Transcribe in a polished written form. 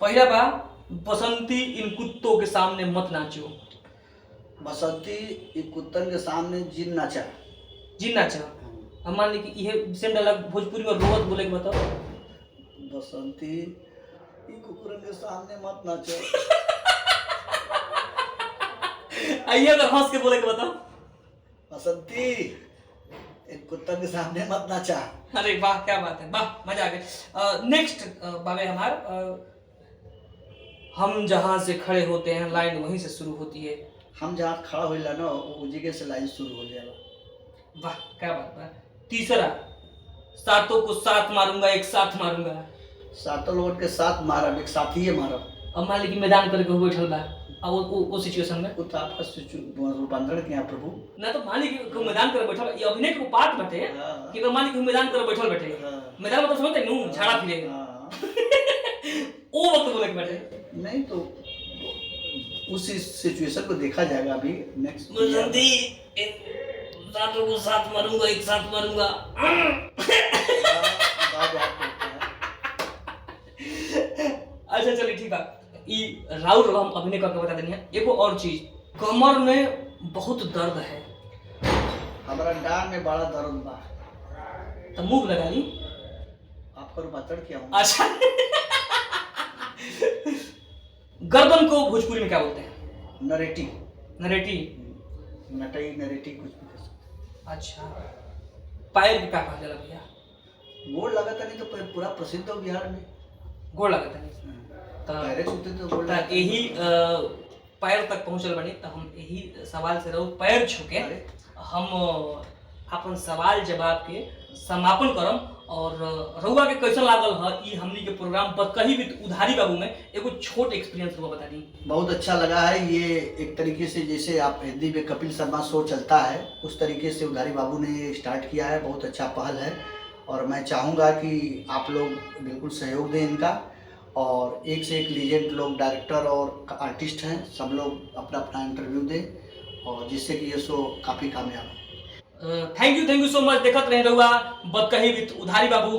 पहला बा, बसंती इन कुत्तों के सामने मत नाचो। बसंती एक कुत्तन के सामने जिन नाचा। जी नाचा। अब मान ली कि यह सेम डायलॉग भोजपुरी में रोवत बोले के बताओ। बसंती ई कुकुरन के सामने मत नाचो। आइए अगर हंस के बोले के बताओ। बसंती एक कुत्तन के सामने मत नाचा। अरे वाह, क्या बात है, वाह, मजा आ गया। नेक्स्ट बाबे हमार, हम जहां से खड़े होते हैं लाइन वहीं से शुरू होती है। हम जहाँ खड़ा होइला ना वो जगह से लाइन शुरू हो जाला। वाह, क्या बात है। तीसरा, सातों को साथ मारूंगा, एक साथ मारूंगा। सातों लोगन के साथ मारब, एक साथ ही मारब। अब मान ली कि मैदान करके हुए बैठल बा, अब वो सिचुएशन में वो तो आपका रूपांतरण किया प्रभु। ना, तो मान ली कि मैदान कर बैठल, ये अभिनय के पार्ट बटे हाँ। कि मान ली कि मैदान कर बैठल बैठे, हाँ। मैदान में तो समझते नु झाड़ा फिरेगा। हाँ। वो वक्त बोले के बैठे नहीं तो उस सिचुएशन को देखा जाएगा अभी नेक्स्ट। बसंती सातों को साथ मारूंगा, एक साथ मारूंगा। अच्छा चलिए ठीक है, ई राउर हम अभिनय करके बता देनी है। एगो और चीज, कमर में बहुत दर्द है। हमारा डांग में बड़ा दर्द बा। तो मुंह लगा ली। आपका रूपांतरण किया हूँ। अच्छा। गर्दन को भोजपुरी में क्या बोलते हैं? नरेटी। नरेटी। नटई नरेटी कुछ भी कर सकते। अच्छा। पैर के क्या कहा जाला भैया? गोड़ लगा था नहीं तो पूरा प्रसिद्ध हो बिहार में। गोड़ लगता नहीं पैरे छूते तो गोड़ तो लगता। यही पैर तक पहुंचल बनी, तो हम यही सवाल से रहू पैर छूके हम अपन सवाल जवाब के समापन करम। और रउआ के कैसा लागल है ई हमनी के प्रोग्राम पर कहीं भी उधारी बाबू में एगो छोट एक्सपीरियंस रउआ बता दी। बहुत अच्छा लगा है। ये एक तरीके से जैसे आप हिंदी में कपिल शर्मा शो चलता है उस तरीके से उधारी बाबू ने स्टार्ट किया है। बहुत अच्छा पहल है और मैं चाहूँगा कि आप लोग बिल्कुल सहयोग दें इनका। और एक से एक लीजेंड लोग डायरेक्टर और आर्टिस्ट हैं, सब लोग अपना अपना इंटरव्यू दें और जिससे कि ये शो काफ़ी कामयाब हो। Thank you so much. देखत रहे रहुआ बत कही विद उधारी बाबू।